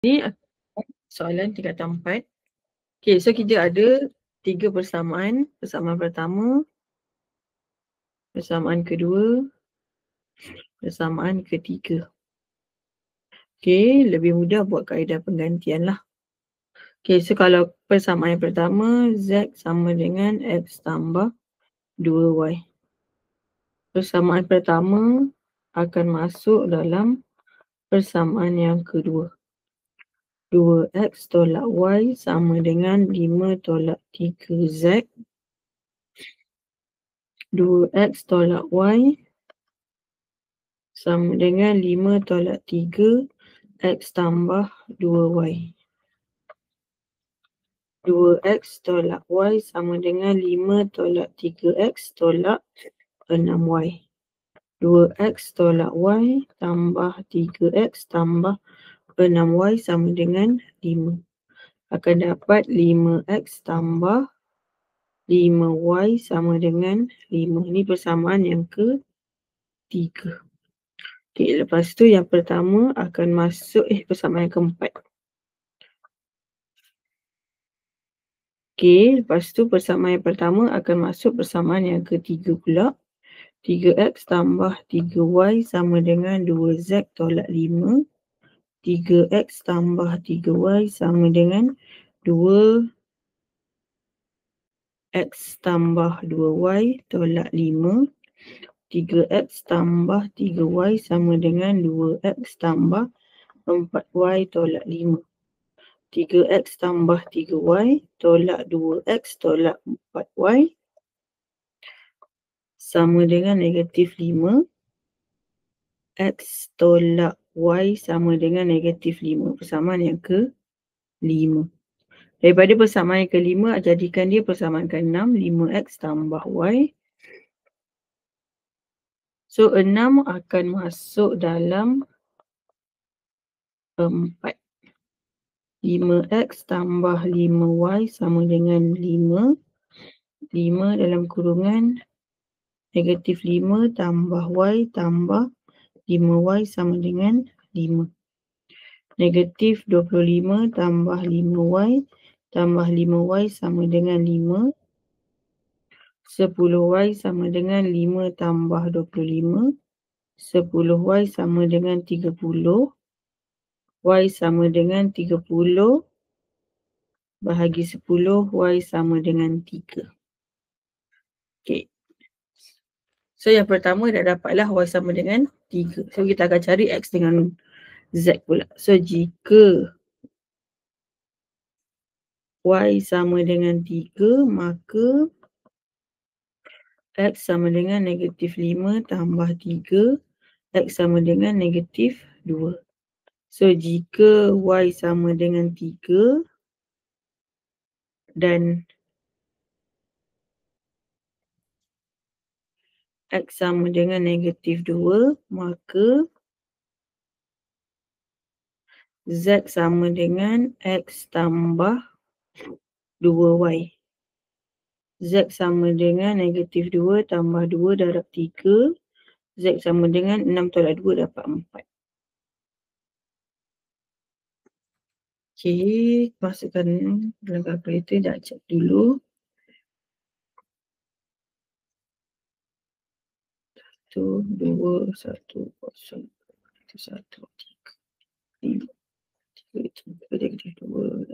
Ni soalan tingkatan 4. Okay, so kita ada 3 persamaan. Persamaan pertama, persamaan kedua, persamaan ketiga. Okay, lebih mudah buat kaedah penggantian lah. Okay, so kalau persamaan yang pertama, Z sama dengan X tambah 2Y. Persamaan pertama akan masuk dalam persamaan yang kedua. 2X tolak Y sama dengan 5 tolak 3Z. 2X tolak Y sama dengan 5 tolak 3 X tambah 2Y. 2X tolak Y sama dengan 5 tolak 3X tolak 6Y. 2X tolak Y tambah 3X tambah 6Y sama dengan 5. Akan dapat 5X tambah 5Y sama dengan 5. Ini persamaan yang ketiga. Okay, lepas tu yang pertama akan masuk persamaan yang keempat. Okay, lepas tu persamaan yang pertama akan masuk persamaan yang ketiga pula. 3X tambah 3Y sama dengan 2Z tolak 5. 3X tambah 3Y sama dengan 2X tambah 2Y tolak 5. 3X tambah 3Y sama dengan 2X tambah 4Y tolak 5. 3X tambah 3Y tolak 2X tolak 4Y sama dengan negatif 5. X tolak Y sama dengan negatif 5. Persamaan yang ke-5. Daripada persamaan yang ke-5, jadikan dia persamaan ke-6. 5X tambah Y. So, 6 akan masuk dalam 4. 5X tambah 5Y sama dengan 5. 5 dalam kurungan negatif 5 tambah Y tambah 5Y sama dengan 5. Negatif 25 tambah 5Y tambah 5Y sama dengan 5. 10Y sama dengan 5 tambah 25. 10Y sama dengan 30. Y sama dengan 30 bahagi 10. Y sama dengan 3. Okay. So, yang pertama dah dapatlah Y sama dengan 3. So, kita akan cari X dengan Z pula. So, jika Y sama dengan 3, maka X sama dengan negatif 5 tambah 3. X sama dengan negatif 2. So, jika Y sama dengan 3 dan X sama dengan negatif 2, maka Z sama dengan X tambah 2Y. Z sama dengan negatif 2 tambah 2 darab 3. Z sama dengan 6 tolak 2 dapat 4. Okay, masukkan dalam kalkulator, dah cek dulu. 1, 2, 1, 0, 1, 3, 5, 3, negatif 2.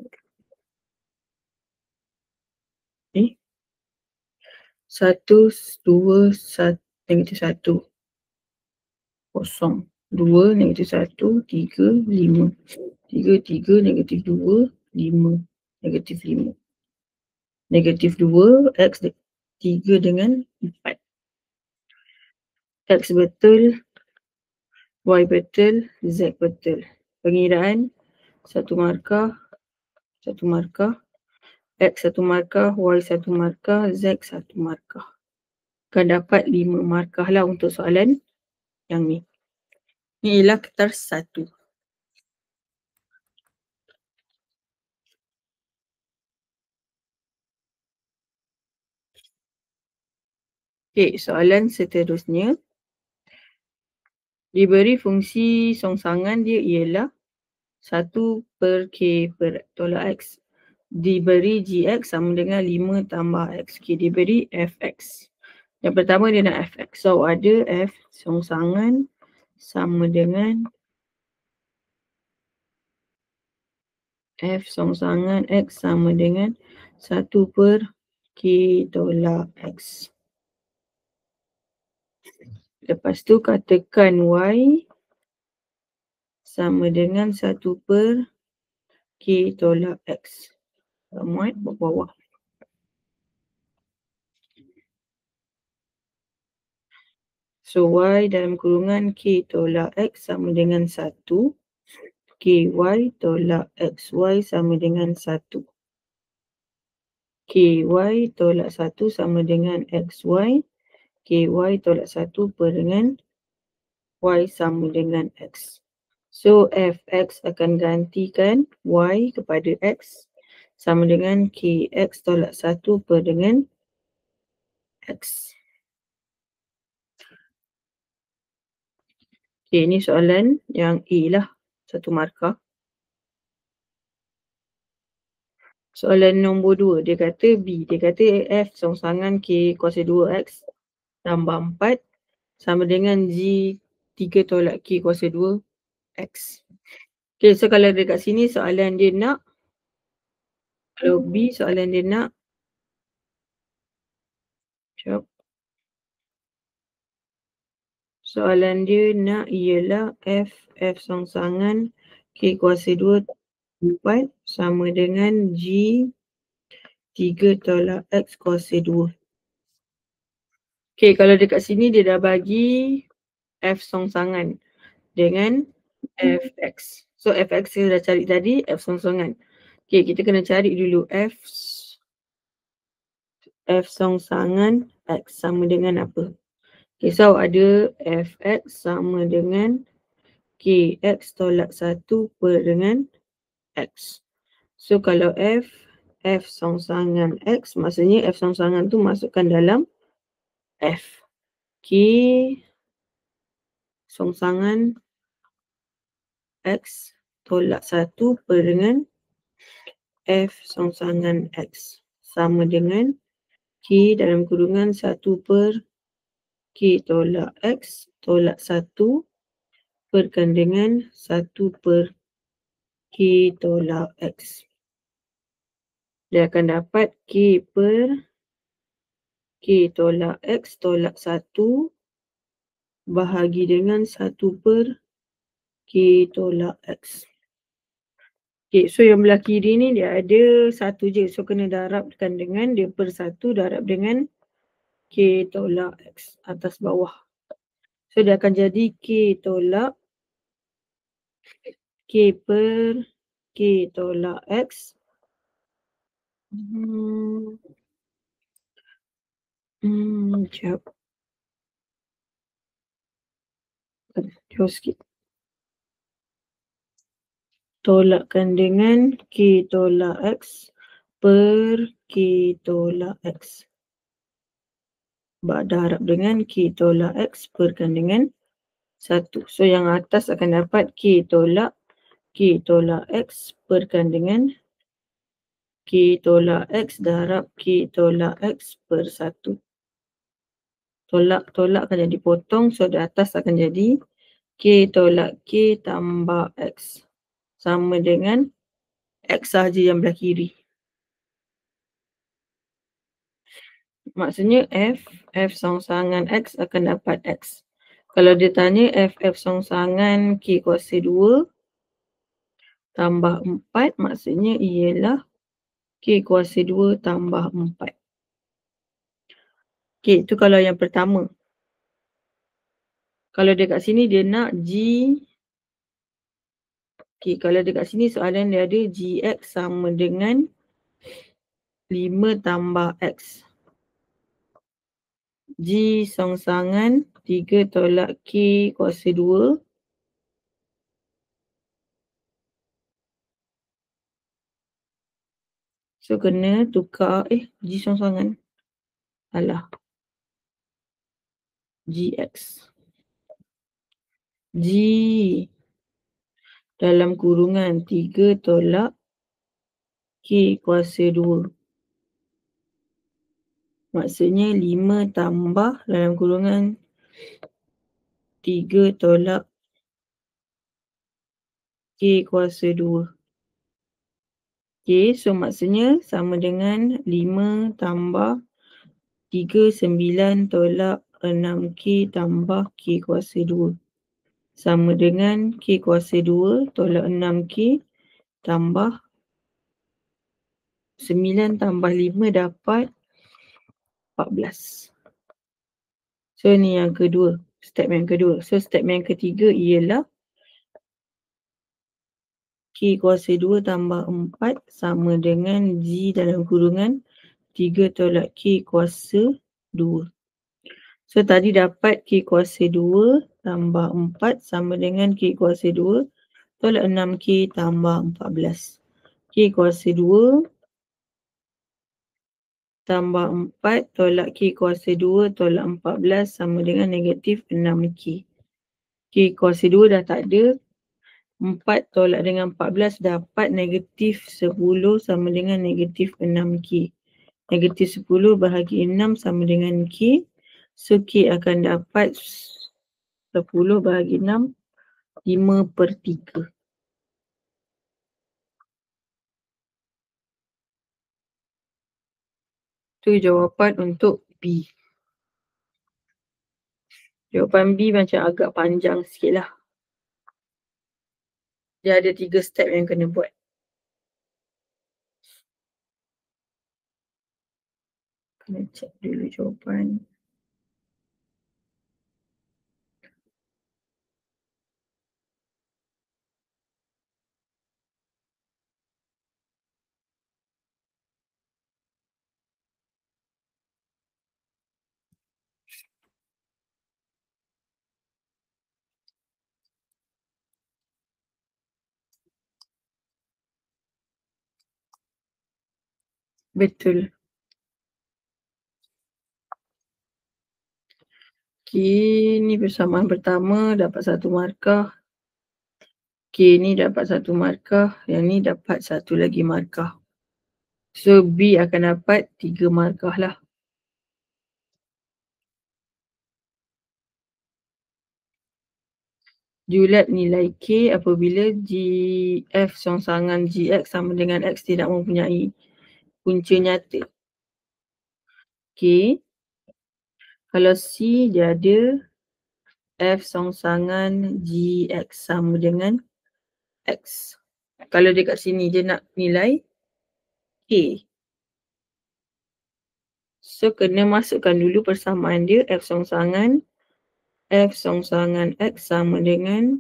1, 2, 1, negatif 1. 0. 2, negatif 1, 3, 5. 3, 3, negatif 2, 5. Negatif 5. Negatif 2, X 3 dengan 4. X betul, Y betul, Z betul. Pengiraan 1 markah, 1 markah. X 1 markah, Y 1 markah, Z 1 markah. Akan dapat 5 markah lah untuk soalan yang ni. Ni ialah kertas 1. Okay, soalan seterusnya. Diberi fungsi songsangan dia ialah 1 per K tolak X. Diberi GX sama dengan 5 tambah X. K diberi FX. Yang pertama dia nak FX. So ada F songsangan sama dengan F songsangan X sama dengan 1 per K tolak X. Lepas tu katakan Y sama dengan 1 per K tolak X. Muat bawah. So Y dalam kurungan K tolak X sama dengan 1. KY tolak XY sama dengan 1. KY tolak 1 sama dengan XY. KY tolak 1 per dengan Y sama dengan X. So Fx akan gantikan Y kepada X sama dengan Kx tolak 1 per dengan X. Okay, ini soalan yang A lah. 1 markah. Soalan nombor 2, dia kata B. Dia kata F songsangan K kuasa 2X tambah 4 sama dengan G 3 tolak K kuasa 2X. Okay, so kalau dekat sini soalan dia nak, kalau B soalan dia nak, soalan dia nak ialah F songsangan K kuasa 2 4 sama dengan G 3 tolak X kuasa 2. Okay, kalau dekat sini dia dah bagi F songsangan dengan Fx. So Fx kita dah cari tadi, F songsangan. Okay, kita kena cari dulu F songsangan X sama dengan apa. Okay, so ada Fx sama dengan Kx tolak 1 per dengan X. So kalau F songsangan X, maksudnya F songsangan tu masukkan dalam F. K songsangan X tolak 1 per dengan F songsangan X sama dengan K dalam kurungan 1 per K tolak X tolak 1 perkan dengan 1 per K tolak X. Dia akan dapat K per K tolak X tolak 1 bahagi dengan 1 per K tolak X. Okay, so yang belah kiri ni dia ada 1 je. So kena darabkan dengan dia per 1 darab dengan K tolak X atas bawah. So dia akan jadi K tolak K per K tolak X. Sekejap. Jauh sikit. Tolakkan dengan K tolak X per K tolak X. Darab dengan K tolak X perkan dengan 1. So yang atas akan dapat K tolak X perkan dengan K tolak X darab K tolak X per 1. Tolak akan jadi potong. So di atas akan jadi K tolak K tambah X. Sama dengan X sahaja yang belah kiri. Maksudnya F songsangan X akan dapat X. Kalau dia tanya F songsangan K kuasa 2 tambah 4, maksudnya ialah K kuasa 2 tambah 4. Okay, itu kalau yang pertama. Kalau dekat sini dia nak G. Okay, kalau dekat sini soalan dia ada GX sama dengan 5 tambah X. G songsangan 3 tolak K kuasa 2. So kena tukar G songsangan. Alah. GX. G dalam kurungan 3 tolak K kuasa 2. Maksudnya 5 tambah dalam kurungan 3 tolak K kuasa 2. Okay, so maksudnya sama dengan 5 tambah 3, 9 tolak 6K tambah K kuasa 2. Sama dengan K kuasa 2 tolak 6K tambah 9 tambah 5 dapat 14. So ni yang kedua, step yang kedua. So step yang ketiga ialah K kuasa 2 tambah 4 sama dengan G dalam kurungan 3 tolak K kuasa 2. So tadi dapat K kuasa 2 tambah 4 sama dengan K kuasa 2 tolak 6K tambah 14. K kuasa 2 tambah 4 tolak K kuasa 2 tolak 14 sama dengan negatif 6K. K kuasa 2 dah tak ada. 4 tolak dengan 14 dapat negatif 10 sama dengan negatif 6K. Negatif 10 bahagi 6 sama dengan K. So K akan dapat 10 bahagi 6, 5/3. Itu jawapan untuk B. Jawapan B macam agak panjang sikit lah. Dia ada 3 step yang kena buat. Kena check dulu jawapan. Betul. Okay, ni persamaan pertama dapat 1 markah. Okay, ni dapat 1 markah. Yang ni dapat 1 lagi markah. So B akan dapat 3 markah lah. Julat nilai K apabila GF songsangan GX sama dengan X tidak mempunyai punca nyata. K. Kalau C dia ada F songsangan GX sama dengan X. Kalau dia kat sini dia nak nilai K. So kena masukkan dulu persamaan dia F songsangan X sama dengan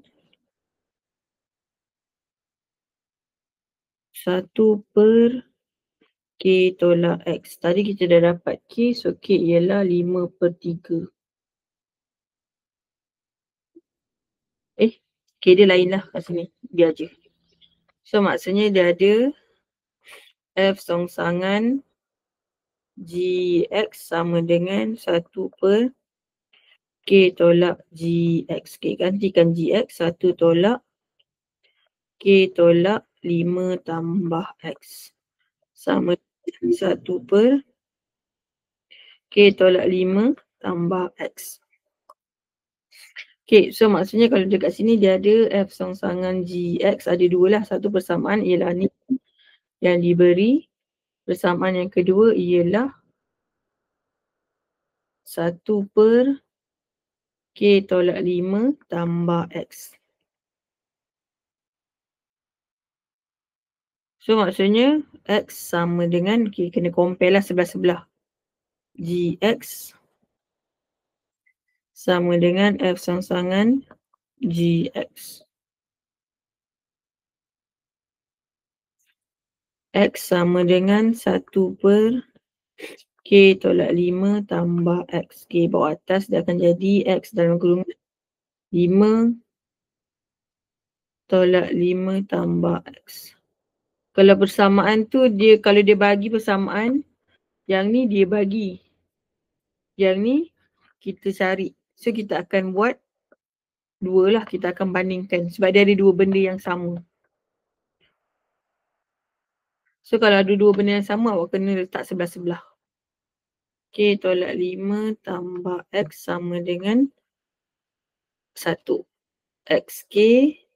1/K tolak X. Tadi kita dah dapat K, so K ialah 5/3. K dia lain lah kat sini. Biar je. So maksudnya dia ada F songsangan GX sama dengan 1/K tolak GX. K gantikan GX 1 tolak K tolak 5 tambah X. Sama dengan 1/K tolak 5 tambah X. Okay, so maksudnya kalau dekat sini dia ada F songsangan GX ada 2 lah. Satu persamaan ialah ni yang diberi. Persamaan yang kedua ialah 1/K tolak 5 tambah X. So maksudnya X sama dengan, okay, kena compare lah sebelah-sebelah. GX sama dengan F songsangan GX. X sama dengan 1/K tolak 5 tambah X. Okay, bawah atas dia akan jadi X dalam kurungan 5 tolak 5 tambah X. Kalau persamaan tu dia, kalau dia bagi persamaan, yang ni dia bagi. Yang ni kita cari. So kita akan buat 2 lah kita akan bandingkan sebab dia ada 2 benda yang sama. So kalau ada 2 benda yang sama, awak kena letak sebelah-sebelah. K tolak 5 tambah X sama dengan 1. XK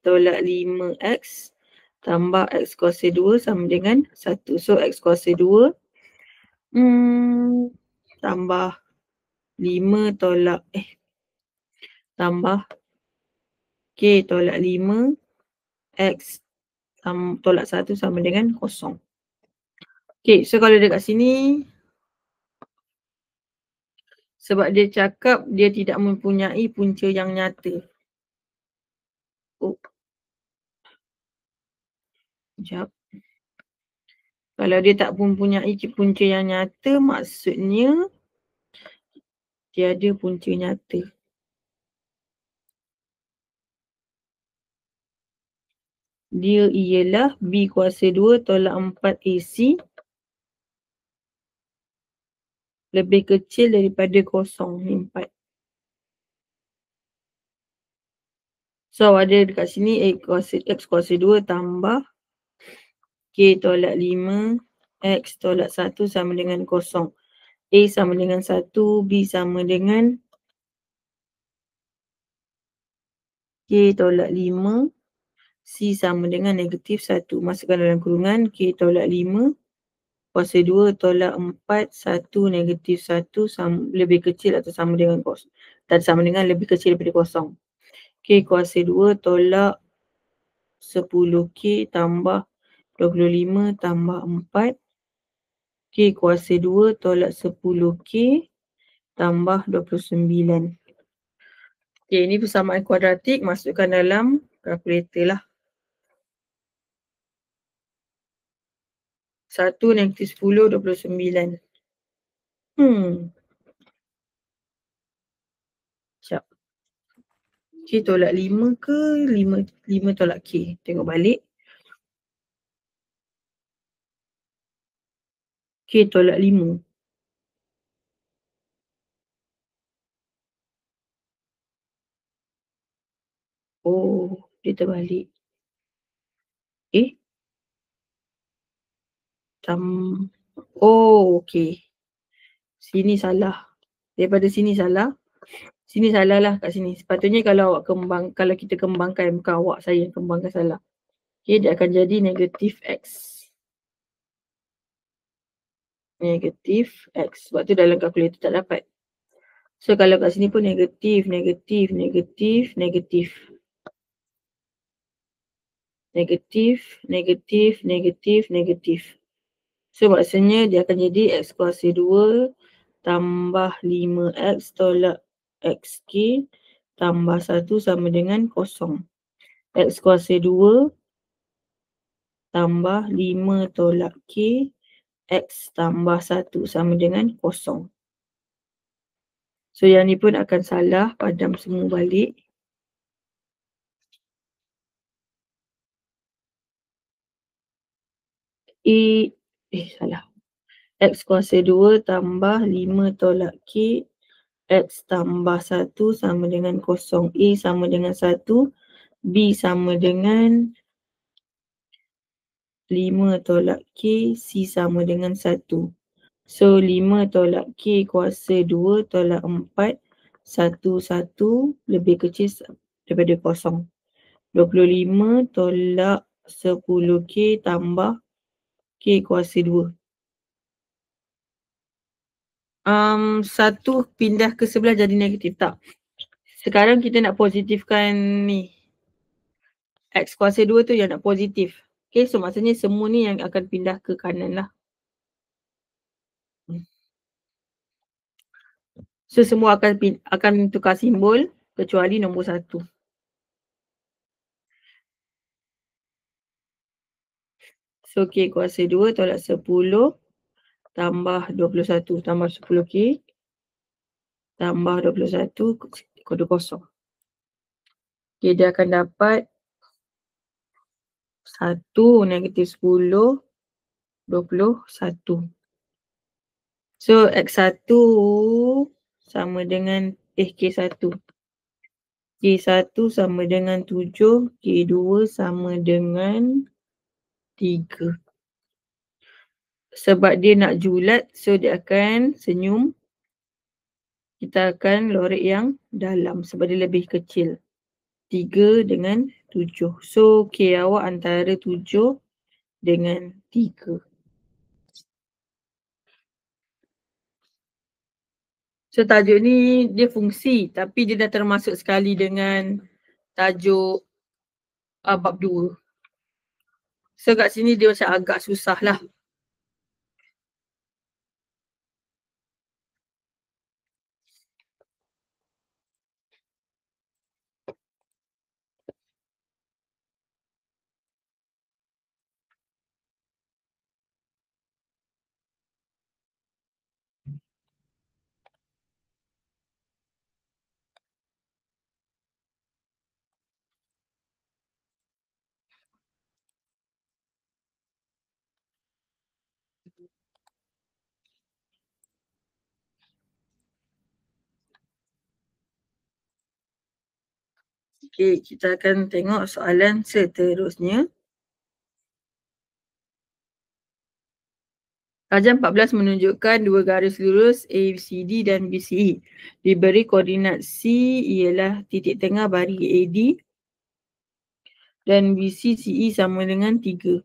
tolak 5X tambah X kuasa 2 sama dengan 1. So X kuasa 2 tambah 5 tolak tambah K tolak 5 X tolak 1 sama dengan 0. Okay, so kalau dekat sini sebab dia cakap dia tidak mempunyai punca yang nyata. Oh. Sekejap. Kalau dia tak mempunyai punca yang nyata, maksudnya dia ada punca nyata. Dia ialah B kuasa 2 tolak 4 AC lebih kecil daripada 0, ni 4. So ada dekat sini X kuasa 2 tambah K tolak 5 X tolak 1 sama dengan 0. A sama dengan 1, B sama dengan K tolak 5, C sama dengan negatif 1. Masukkan dalam kurungan K tolak 5 kuasa 2 tolak 4, 1 negatif 1 lebih kecil atau sama dengan 0. Dan sama dengan lebih kecil daripada 0. K kuasa 2 tolak 10K tambah 25 tambah 4. K kuasa 2 tolak 10K tambah 29. Okay, ini persamaan kuadratik, masukkan dalam kalkulator lah. 1 negatif 10, 29. Sekejap. K tolak 5 ke 5 tolak K? Tengok balik. K tolak 5. Oh, dia terbalik. Oh, okey. Sini salah. Daripada sini salah. Sini salah lah kat sini. Sepatutnya kalau kalau kita kembangkan, bukan awak, saya yang kembangkan salah. Okay, dia akan jadi negatif X. Negatif X. Sebab tu dalam kalkulator tak dapat. So kalau kat sini pun negatif, negatif, negatif, negatif. Negatif, negatif, negatif, negatif. So maksudnya dia akan jadi X kuasa 2 tambah 5X tolak XK tambah 1 sama dengan 0. X kuasa 2 tambah 5 tolak K X tambah 1 sama dengan 0. So yang ni pun akan salah, padam semua balik. Salah. X kuasa 2 tambah 5 tolak K X tambah 1 sama dengan 0. A sama dengan 1. B sama dengan 5 tolak K. C sama dengan 1. So 5 tolak K kuasa 2 tolak 4. 1, 1 lebih kecil daripada 0. 25 tolak 10K tambah K kuasa 2. 1 pindah ke sebelah jadi negatif, tak? Sekarang kita nak positifkan ni. X kuasa 2 tu yang nak positif. Okay, so maksudnya semua ni yang akan pindah ke kanan lah. So semua akan tukar simbol kecuali nombor 1. So K kuasa 2 tolak 10 tambah 21 tambah 10K tambah 21 kode kosong. Okay, dia akan dapat 1 negatif 10, 21. So X1 sama dengan K1. K1 sama dengan 7, K2 sama dengan 3. Sebab dia nak julat, so dia akan senyum. Kita akan lorek yang dalam sebab dia lebih kecil. 3 dengan 7. So K awak antara 7 dengan 3. So tajuk ni dia fungsi tapi dia dah termasuk sekali dengan tajuk bab 2. So kat sini dia macam agak susah lah. Okay, kita akan tengok soalan seterusnya. Hajam 14 menunjukkan dua garis lurus ABCD dan BCE. Diberi koordinat C ialah titik tengah bari AD dan BCCE sama dengan 3.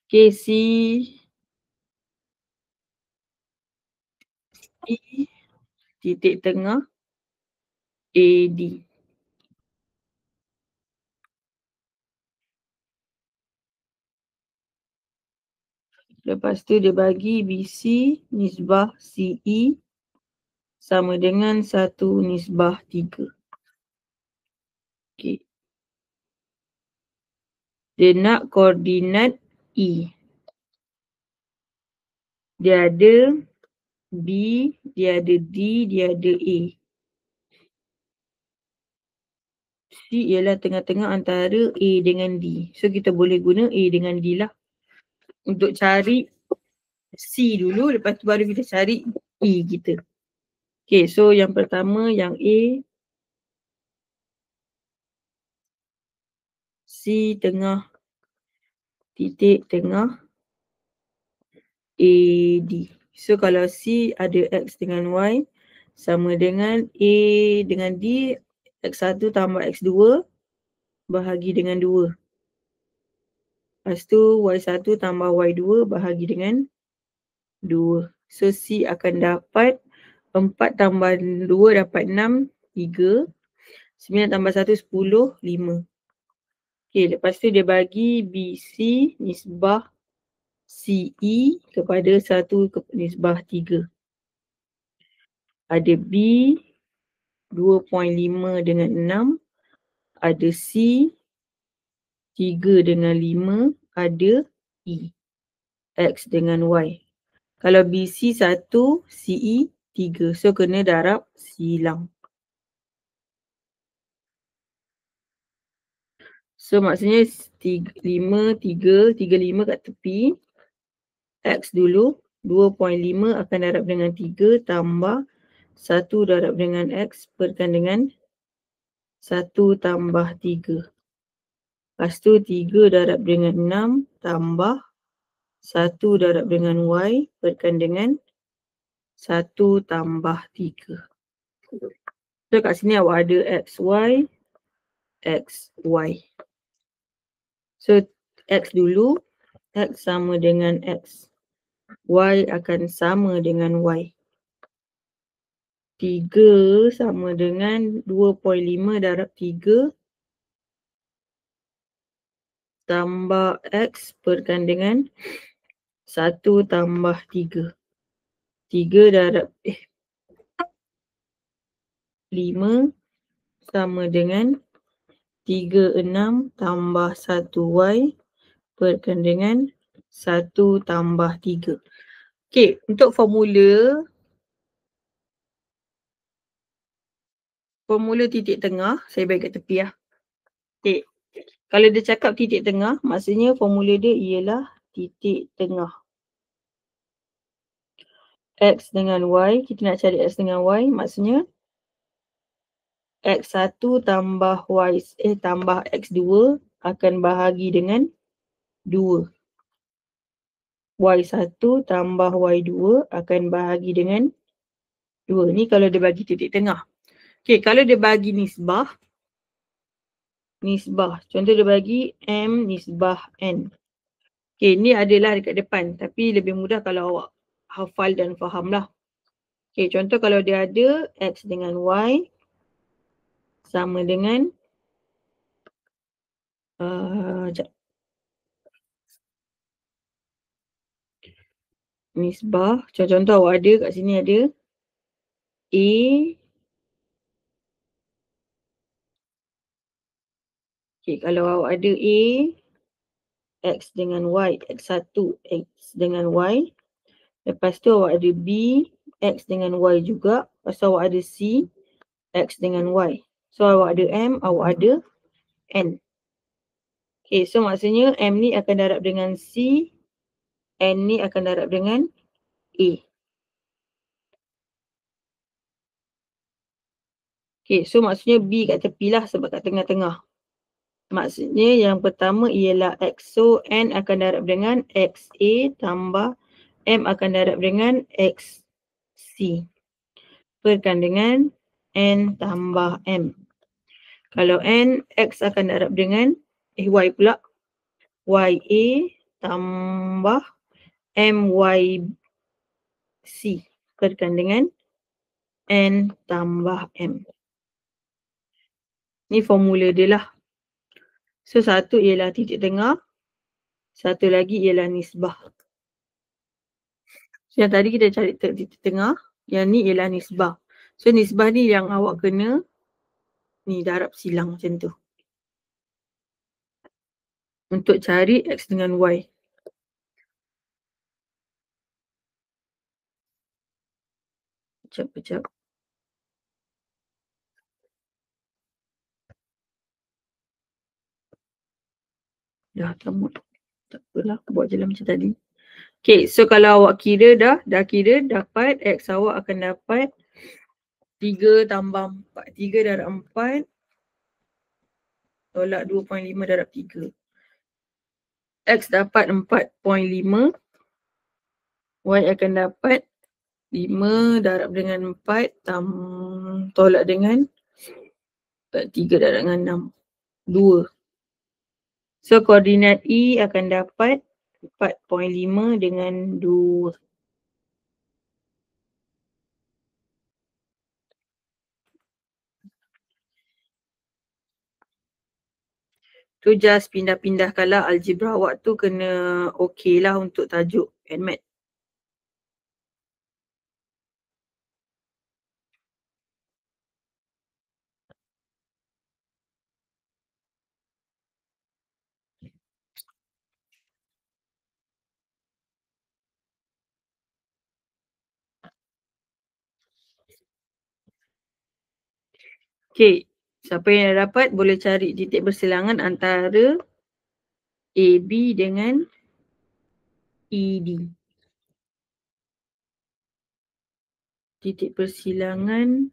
Okay, C E titik tengah AD. Lepas tu dia bagi BC nisbah CE sama dengan 1 nisbah 3. Okay. Dia nak koordinat E. Dia ada B, dia ada D, dia ada A. C ialah tengah-tengah antara A dengan D. So kita boleh guna A dengan D lah. Untuk cari C dulu, lepas tu baru kita cari E kita. Okay, so yang pertama yang A, C tengah titik tengah AD. So kalau C ada X dengan Y sama dengan A dengan D, X1 tambah X2 bahagi dengan 2. Lepas tu Y1 tambah Y2 bahagi dengan 2. So C akan dapat 4 tambah 2 dapat 6, 3. 9 tambah 1, 10, 5. Okay, lepas tu dia bagi BC nisbah CE kepada 1 nisbah 3. Ada B 2.5 dengan 6. Ada C 3 dengan 5. Ada E X dengan Y. Kalau BC 1, CE 3. So kena darab silang. So maksudnya 5, 3, 5 kat tepi. X dulu. 2.5 akan darab dengan 3 tambah 1 darab dengan X perkan dengan 1 tambah 3. Lepas tu 3 darab dengan 6 tambah 1 darab dengan Y perkan dengan 1 tambah 3. So kat sini awak ada XY, XY. So X dulu, X sama dengan X. Y akan sama dengan Y. 3 sama dengan 2.5 darab 3 tambah X perkan dengan 1 tambah 3. 3 darab 5 sama dengan 36 tambah 1Y perkan dengan 1 tambah 3. Okay, untuk formula titik tengah, saya bagi kat tepi lah. Okay. Kalau dia cakap titik tengah, maksudnya formula dia ialah titik tengah. X dengan Y, kita nak cari X dengan Y, maksudnya X1 tambah tambah X2 akan bahagi dengan 2. Y1 tambah Y2 akan bahagi dengan 2. Ni kalau dia bagi titik tengah. Okey, kalau dia bagi nisbah. Contoh dia bagi M nisbah N. Okey, ni adalah dekat depan. Tapi lebih mudah kalau awak hafal dan faham lah. Okey, contoh kalau dia ada X dengan Y sama dengan nisbah. Contoh awak ada kat sini ada A. Okey, kalau awak ada A, X dengan Y, X1, X dengan Y. Lepas tu awak ada B, X dengan Y juga. Lepas tu awak ada C, X dengan Y. So awak ada M, awak ada N. Okay, so maksudnya M ni akan darab dengan C, N ni akan darab dengan A. Okay, so maksudnya B kat tepi lah sebab kat tengah-tengah. Maksudnya yang pertama ialah X. So N akan darab dengan XA tambah M akan darab dengan XC. Perkan dengan N tambah M. Kalau N, X akan darab dengan Y pula. YA tambah MYC. Perkan dengan N tambah M. Ni formula dia lah. So satu ialah titik tengah. Satu lagi ialah nisbah. So yang tadi kita cari titik tengah. Yang ni ialah nisbah. So nisbah ni yang awak kena ni darab silang macam tu. Untuk cari X dengan Y. Sekejap. Dah tamat. Tak apalah, buat je lah macam tadi. Okay, so kalau awak kira dah kira dapat X awak akan dapat 3 tambah 4. 3 darab 4 tolak 2.5 darab 3. X dapat 4.5. Y akan dapat 5 darab dengan 4 tolak dengan 3 darab dengan 6. 2. So koordinat E akan dapat 4.5 dengan 2. Tu just pindah-pindahkanlah algebra awak tu kena okey lah untuk tajuk ADMAT. Okay, siapa yang dah dapat boleh cari titik persilangan antara AB dengan ED. Titik persilangan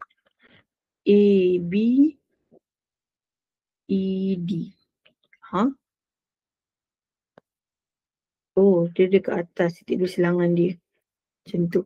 AB ED. Oh, dia dekat atas titik persilangan dia. Macam tu.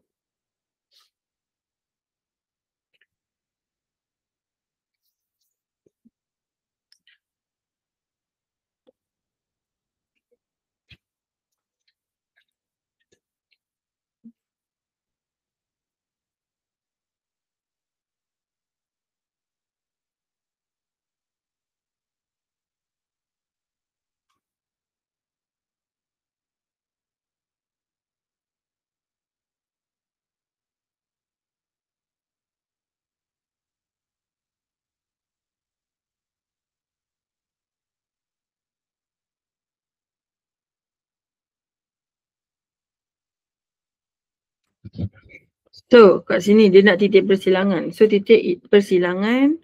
So, kat sini dia nak titik persilangan. So, titik persilangan,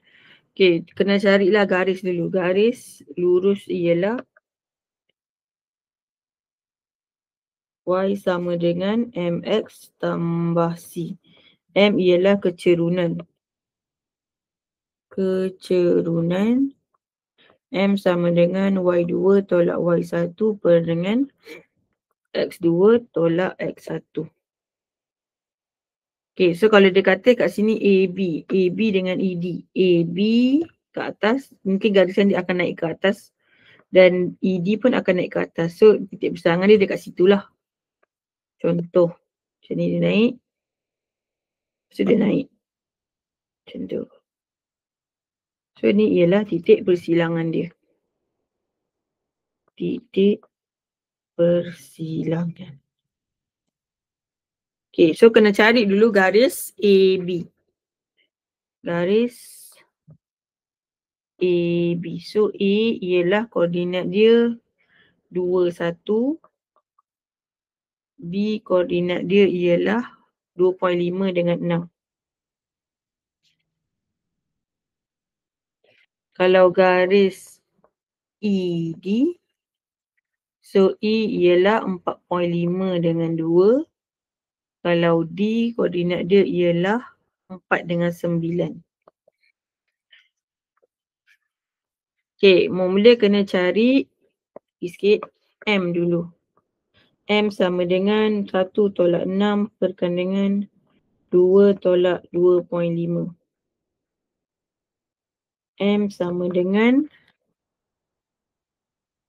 okay, kena carilah garis dulu. Garis lurus ialah Y sama dengan MX tambah C. M ialah kecerunan. kecerunan M sama dengan Y2 tolak Y1 per dengan X2 tolak X1. Okay, so kalau dia kata kat sini AB dengan ED. AB ke atas, mungkin garisan dia akan naik ke atas dan ED pun akan naik ke atas. So, titik berselangan dia dekat situ lah. Contoh, macam ni dia naik. So, dia naik. Macam tu. So, ni ialah titik persilangan dia. Titik persilangan. Okay, so kena cari dulu garis AB. Garis AB. So, A ialah koordinat dia 2, 1. B koordinat dia ialah 2.5 dengan 6. Kalau garis ED, so E ialah 4.5 dengan 2. Kalau D koordinat dia ialah 4 dengan 9. Okay, mula kena cari sikit M dulu. M sama dengan 1 tolak 6 perkan dengan 2 tolak 2.5. M sama dengan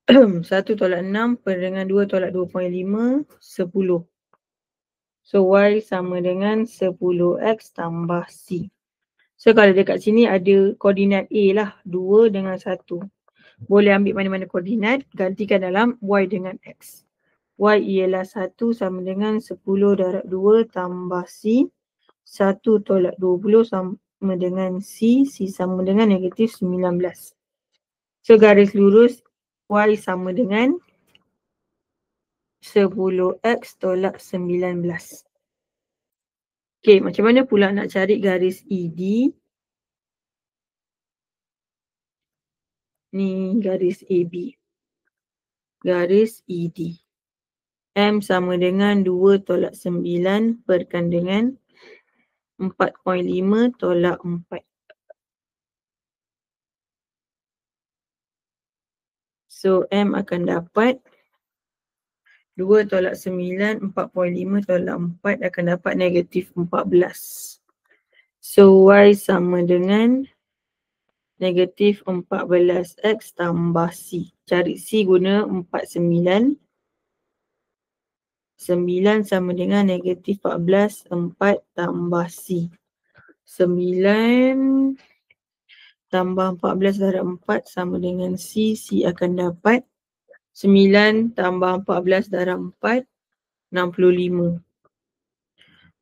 1 tolak 6 per dengan 2 tolak 2.5, 10. So, Y sama dengan 10X tambah C. So, kalau dekat sini ada koordinat A lah, 2 dengan 1. Boleh ambil mana-mana koordinat, gantikan dalam Y dengan X. Y ialah 1 sama dengan 10 darab 2 tambah C. 1 tolak 20 sama dengan C. C sama dengan negatif 19. So, garis lurus Y sama dengan 10X tolak 19. Okay, macam mana pula nak cari garis ED? Ni garis AB. Garis ED. M sama dengan 2 tolak 9 perkan dengan 4.5 tolak 4. So, M akan dapat 2 tolak 9, 4.5 tolak 4 akan dapat negatif 14. So, Y sama dengan negatif 14X tambah C. Cari C guna 49. 9 sama dengan negatif 14, 4 tambah C. 9 tambah 14 darab 4 sama dengan C. C akan dapat 9 tambah 14 darab 4, 65.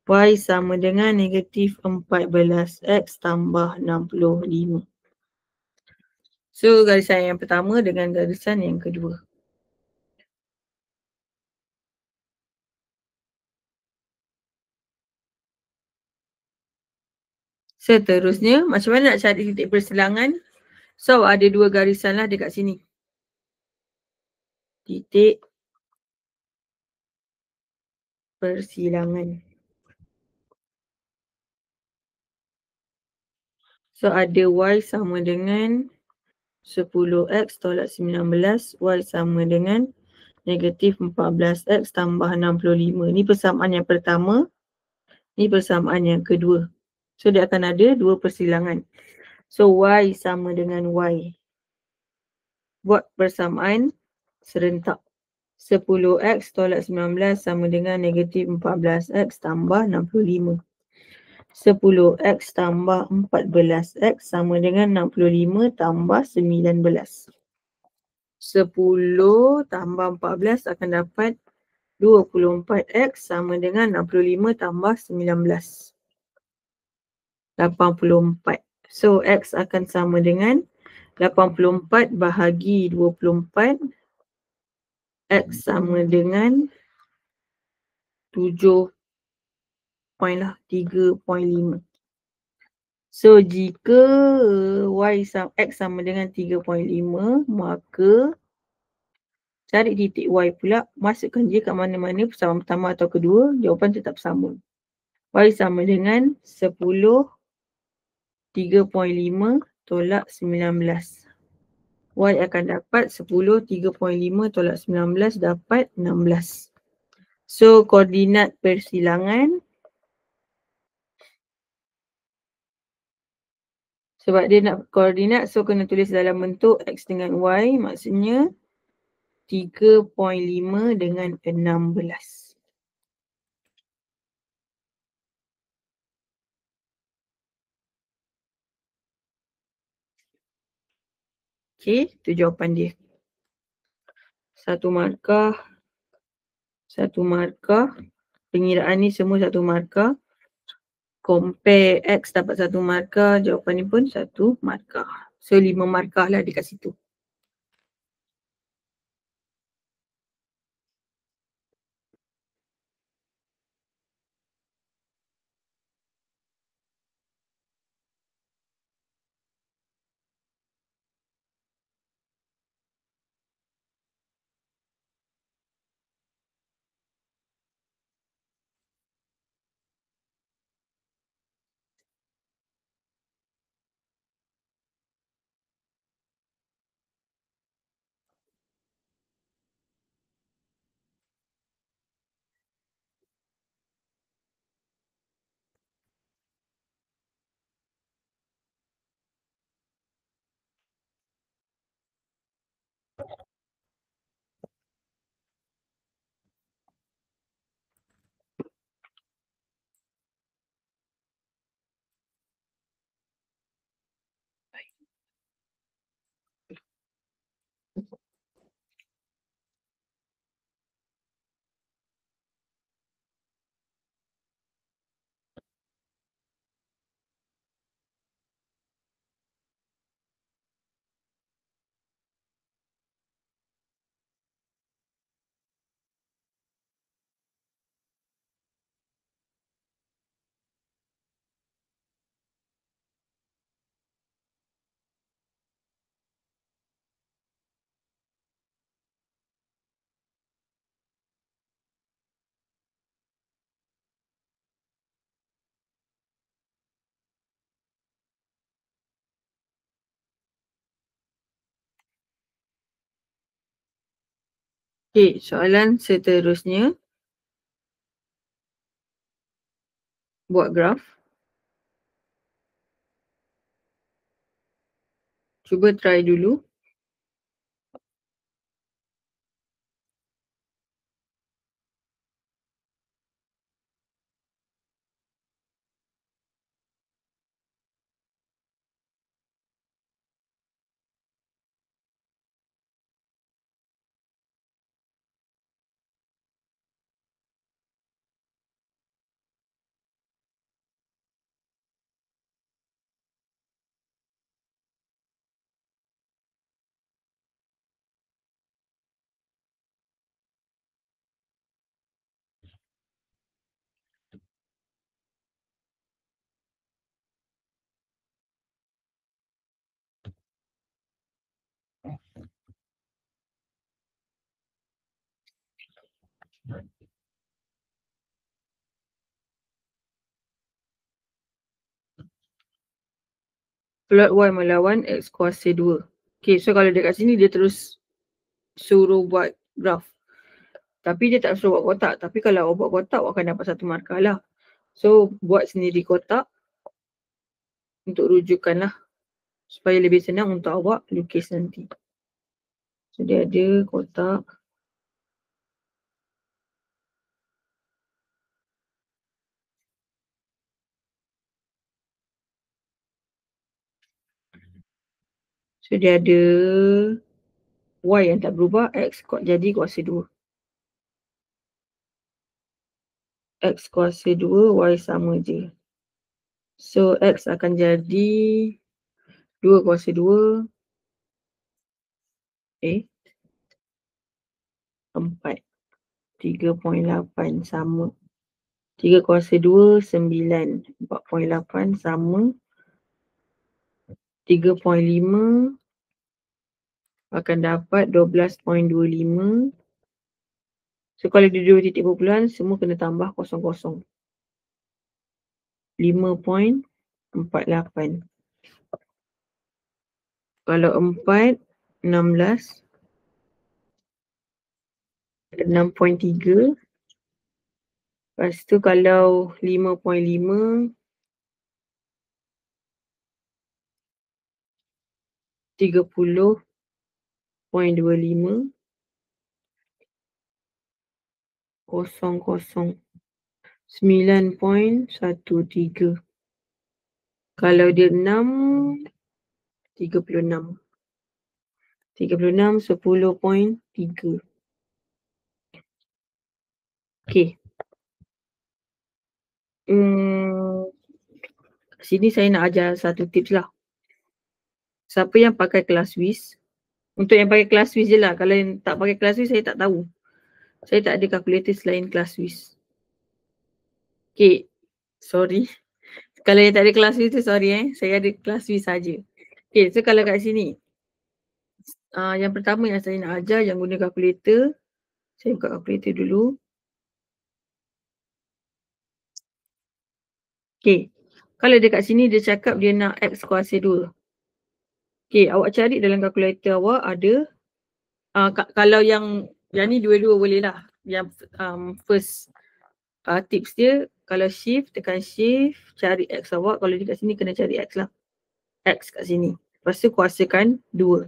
Y sama dengan negatif 14X tambah 65. So, garisan yang pertama dengan garisan yang kedua. Seterusnya, macam mana nak cari titik persilangan? So, ada dua garisan lah dekat sini. Titik persilangan. So, ada Y sama dengan 10X tolak 19. Y sama dengan negatif 14X tambah 65. Ni persamaan yang pertama. Ni persamaan yang kedua. So, dia akan ada dua persilangan. So, Y sama dengan Y. Buat persamaan serentak. 10X tolak 19 sama dengan negatif 14X tambah 65. 10X tambah 14X sama dengan 65 tambah 19. 10 tambah 14 akan dapat 24X sama dengan 65 tambah 19. 84. So, X akan sama dengan 84 bahagi 24. X sama dengan 3.5. So, jika X sama dengan 3.5, maka cari titik Y pula, masukkan dia kat mana-mana persamaan pertama atau kedua, jawapan tetap sama. Y sama dengan 10, 3.5 tolak 19. Y akan dapat 10, 3.5 tolak 19 dapat 16. So, koordinat persilangan, sebab dia nak koordinat, so kena tulis dalam bentuk X dengan Y, maksudnya 3.5 dengan 16. Okay, itu jawapan dia. Satu markah, pengiraan ni semua satu markah. Compare X dapat satu markah, jawapan ni pun satu markah. So 5 markah lah dekat situ. Okay, soalan seterusnya. Buat graf. Cuba try dulu. Plot Y melawan X kuasa 2. Okay, so kalau dekat sini dia terus suruh buat graf. Tapi dia tak suruh buat kotak. Tapi kalau awak buat kotak, awak akan dapat satu markah lah. So, buat sendiri kotak untuk rujukan lah. Supaya lebih senang untuk awak lukis nanti. So, dia ada kotak. So, dia ada Y yang tak berubah, X jadi kuasa 2. X kuasa 2, Y sama je. So, X akan jadi 2 kuasa 2. 4. 3.8 sama. 3 kuasa 2, 9. 4.8 sama. 3.5 akan dapat 12.25. So, kalau dia 2 titik perpuluhan, semua kena tambah kosong-kosong. 5.48. Kalau 4, 16. 6.3. Lepas tu kalau 5.5, 30.25, 00, 9.13. Kalau dia 6, 36. 36, 10.3. Okay. Sini saya nak ajar satu tips lah. Siapa yang pakai Classwiz, untuk yang pakai Classwiz je lah. Kalau yang tak pakai Classwiz saya tak tahu. Saya tak ada calculator selain Classwiz. Okay, sorry. Kalau yang tak ada Classwiz tu sorry saya ada Classwiz saja. Okay, so kalau kat sini, yang pertama yang saya nak ajar yang guna calculator, saya buka calculator dulu. Okay, kalau dekat sini dia cakap dia nak X kuasa 2. Okay, awak cari dalam kalkulator awak ada, kalau yang ni dua-dua boleh lah. Yang first tips dia, kalau shift, tekan shift, cari X awak. Kalau dekat sini kena cari X lah. X kat sini. Lepas tu kuasakan 2.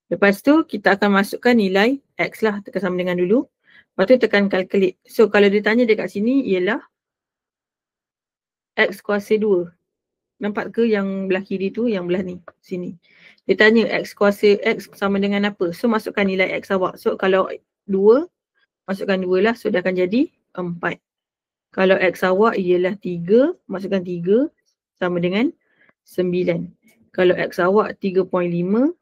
Lepas tu kita akan masukkan nilai X lah. Tekan sama dengan dulu. Lepas tu tekan calculate. So kalau dia tanya dekat sini ialah X kuasa 2. Nampak ke yang belah kiri tu, yang belah ni, sini. Dia tanya X kuasa X sama dengan apa. So masukkan nilai X awak. So kalau 2, masukkan 2 lah. So dia akan jadi 4. Kalau X awak ialah 3, masukkan 3 sama dengan 9. Kalau X awak 3.5,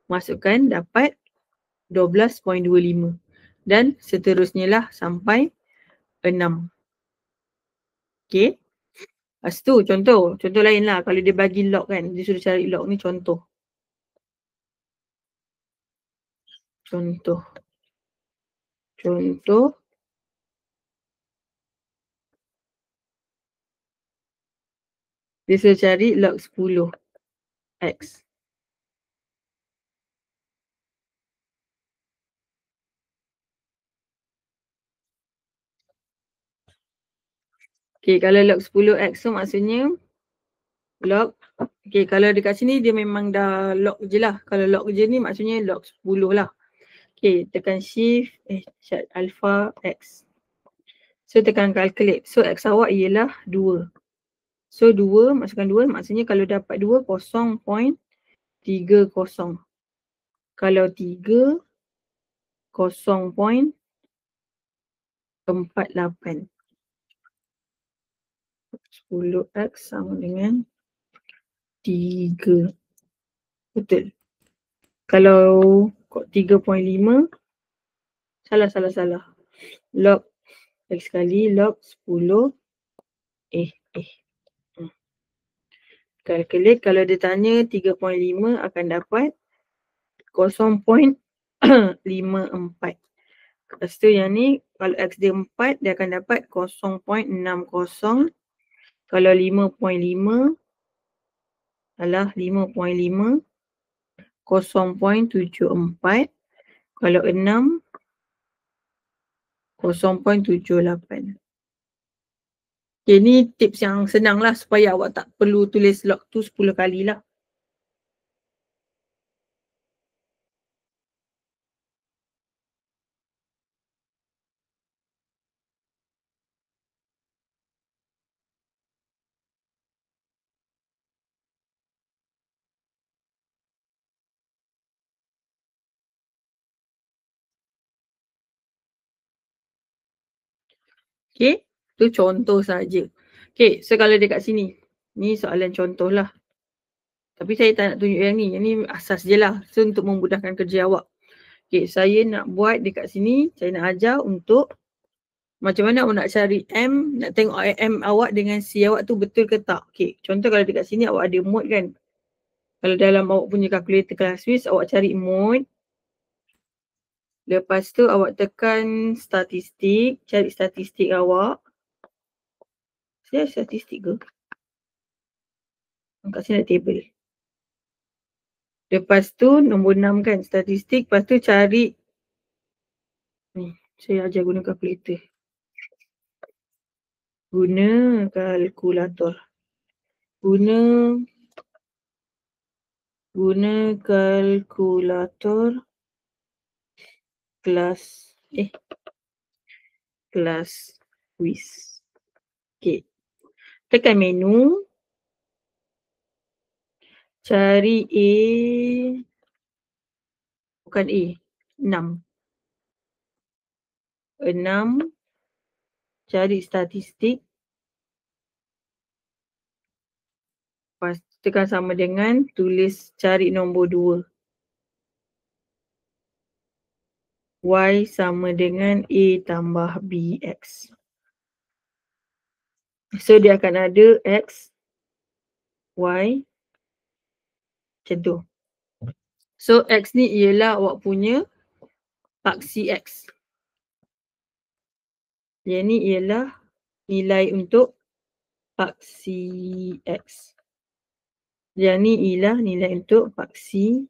masukkan dapat 12.25. Dan seterusnya lah sampai 6. Okay. Lepas tu contoh lain lah. Kalau dia bagi log kan, dia suruh cari log ni contoh. Contoh. Dia suruh cari log 10 X. Okay, kalau log 10 X tu maksudnya log. Okay, kalau dekat sini dia memang dah log je lah. Kalau log je ni maksudnya log 10 lah. Okay, tekan shift, alpha X. So tekan calculate. So X awak ialah 2. So 2, masukkan 2, maksudnya kalau dapat 2, 0.30. Kalau 3, 0.48. 10X sama dengan 3. Betul. Kalau 3.5, salah. Log, lagi sekali, log 10. Calculate, kalau dia tanya 3.5 akan dapat 0.54. Lepas tu yang ni, kalau X dia 4, dia akan dapat 0.60. Kalau 5.5, 0.74. Kalau 6, 0.78. Okay, ni tips yang senang lah supaya awak tak perlu tulis log tu 10 kali lah. Okay, tu contoh saja. Okay, so kalau dekat sini, ni soalan contoh lah. Tapi saya tak nak tunjuk yang ni asas je lah. So untuk memudahkan kerja awak. Okay, saya nak buat dekat sini, saya nak ajar untuk macam mana awak nak cari M, nak tengok M awak dengan C awak tu betul ke tak. Okay, contoh kalau dekat sini awak ada mode kan. Kalau dalam awak punya calculator Classwiz, awak cari mode. Lepas tu awak tekan statistik, cari statistik awak. Saya statistik ke? Kat sini ada table. Lepas tu nombor 6 kan statistik. Lepas tu cari. Ni saya ajar guna kalkulator. Guna kalkulator. Guna kalkulator kelas quiz. Okay. Tekan menu. Cari A. Bukan A. 6. Cari statistik. Lepas tekan sama dengan tulis cari nombor 2. Y sama dengan A tambah BX. So dia akan ada X, Y, macam tu. So X ni ialah awak punya paksi X. Yang ni ialah nilai untuk paksi X. Yang ni ialah nilai untuk paksi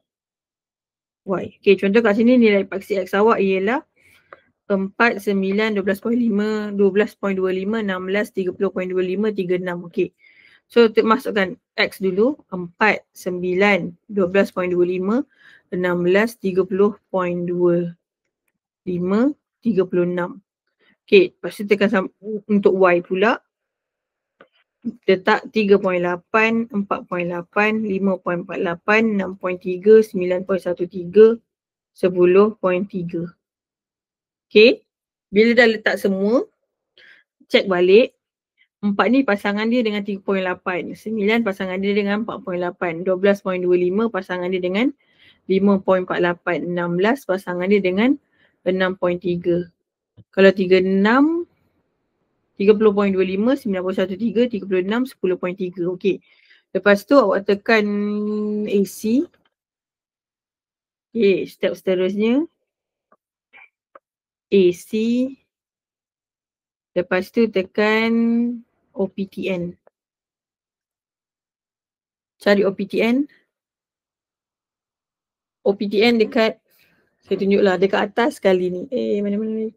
Y. Okay, contoh kat sini nilai paksi X awak ialah 4, 9, 12.5, 12.25, 16, 30.25, 36. Okay. So masukkan X dulu. 4, 9, 12.25, 16, 30.25, 36. Okay. Lepas tu tekan untuk Y pula. Letak 3.8, 4.8, 5.48, 6.3, 9.13, 10.3. Okay. Bila dah letak semua, cek balik. 4 ni pasangan dia dengan 3.8. 9 pasangan dia dengan 4.8. 12.25 pasangan dia dengan 5.48. 16 pasangan dia dengan 6.3. Kalau 36, 30.25, 9.13, 36, 10.3. Okey. Lepas tu awak tekan AC. Okey, step seterusnya. AC. Lepas tu tekan OPTN. Cari OPTN. OPTN dekat, saya tunjuklah dekat atas kali ni. Mana-mana ni.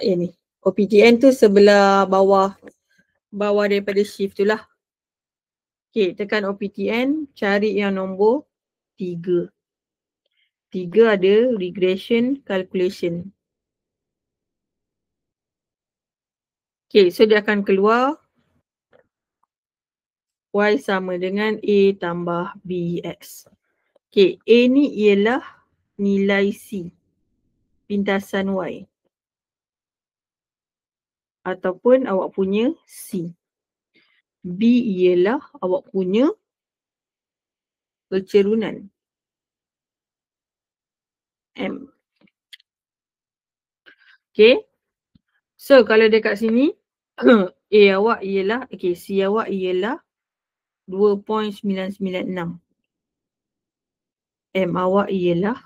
Yang ni. OPTN tu sebelah bawah daripada shift tu lah. Okay, tekan OPTN, cari yang nombor 3. 3 ada regression calculation. Okay, so dia akan keluar Y sama dengan A tambah BX. Okay, A ni ialah nilai C, pintasan Y. Ataupun awak punya C. B ialah awak punya kecerunan. M. Okay. So kalau dekat sini, A awak ialah, okay, C awak ialah 2.996. M awak ialah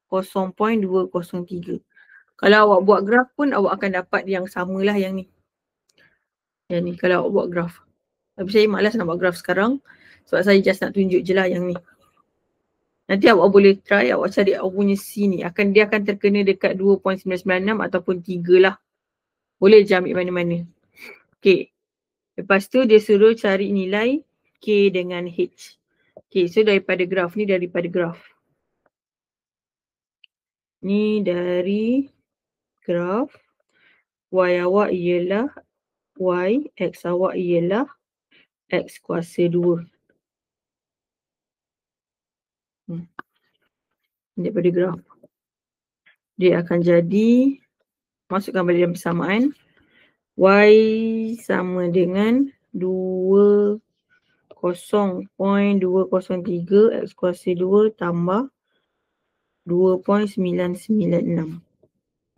0.203. Kalau awak buat graf pun awak akan dapat yang samalah yang ni. Yang ni kalau awak buat graf. Tapi saya malas nak buat graf sekarang. Sebab saya just nak tunjuk je lah yang ni. Nanti awak boleh try, awak cari awak punya C ni. Dia akan terkena dekat 2.996 ataupun 3 lah. Boleh je ambil mana-mana. Okay. Lepas tu dia suruh cari nilai K dengan H. Okay, so daripada graf ni, Ni dari graf. Y awak ialah Y, X awak ialah X kuasa 2. Daripada graf. Dia akan jadi, masukkan balik dalam persamaan. Y sama dengan 20.203 X kuasa 2 tambah 2.996.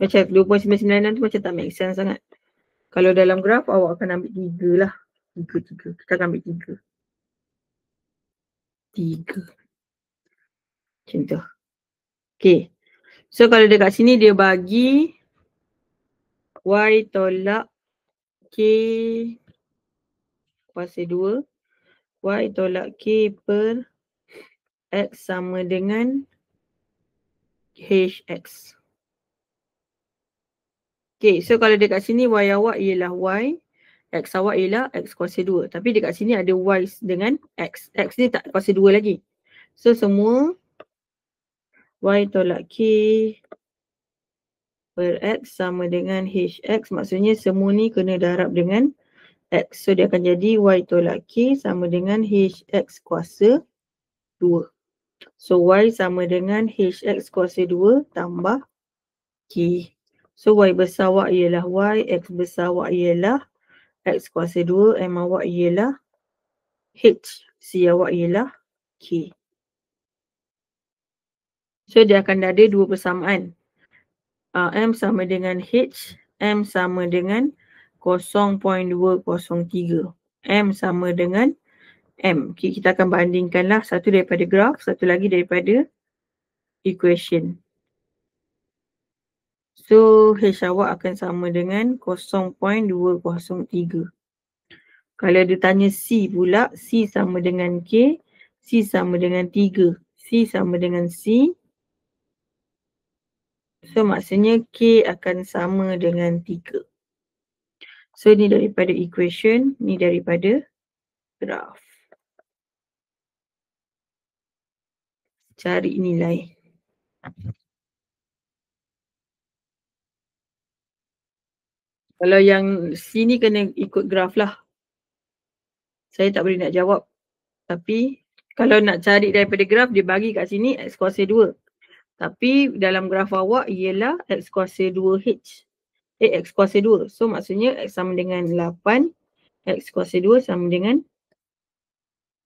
Macam 2.996 tu macam tak make sense sangat. Kalau dalam graf awak akan ambil 3 lah. 3. Kita akan ambil 3. 3. Macam tu. Okay. So kalau dekat sini dia bagi Y tolak K kuasa 2. Y tolak K per X sama dengan HX. Okay, so kalau dekat sini Y awak ialah Y, X awak ialah X kuasa 2. Tapi dekat sini ada Y dengan X. X ni tak kuasa 2 lagi. So semua Y tolak K per X sama dengan HX. Maksudnya semua ni kena darab dengan X. So dia akan jadi Y tolak K sama dengan HX kuasa 2. So Y sama dengan HX kuasa 2 tambah K. So Y besar awak ialah Y, X besar awak ialah X kuasa 2, M awak ialah H, C awak ialah K. So dia akan ada dua persamaan. M sama dengan H, M sama dengan 0.203. M sama dengan M. Okay, kita akan bandingkanlah satu daripada graf, satu lagi daripada equation. So H awak akan sama dengan 0.203. Kalau dia tanya C pula, C sama dengan K, C sama dengan 3, C sama dengan C. So maksudnya K akan sama dengan 3. So ni daripada equation, ni daripada graf. Cari nilai. Kalau yang C ni kena ikut graf lah. Saya tak boleh nak jawab. Tapi kalau nak cari daripada graf, dia bagi kat sini X kuasa 2. Tapi dalam graf awak ialah X kuasa 2H. X kuasa 2. So maksudnya X sama dengan 8. X kuasa 2 sama dengan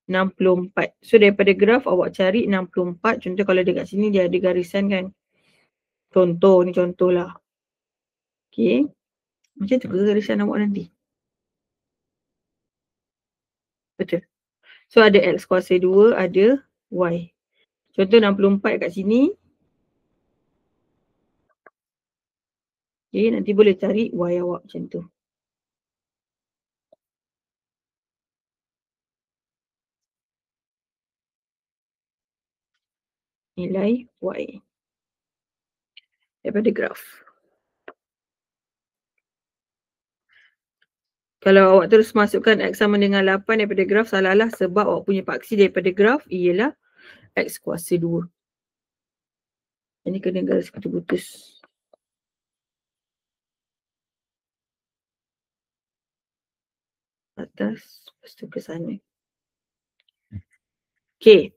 64. So daripada graf awak cari 64. Contoh kalau dekat sini dia ada garisan kan. Contoh ni contoh lah. Okay. Macam tu ke garisan awak nanti? Betul. So ada X kuasa 2, ada Y. Contoh 64 kat sini. Okay, nanti boleh cari Y awak macam tu. Nilai Y. Daripada graf. Kalau awak terus masukkan X sama dengan 8 daripada graf, salahlah sebab awak punya paksi daripada graf ialah X kuasa 2. Ini kena garis putus-putus. Atas, lepas tu ke sana. Okay.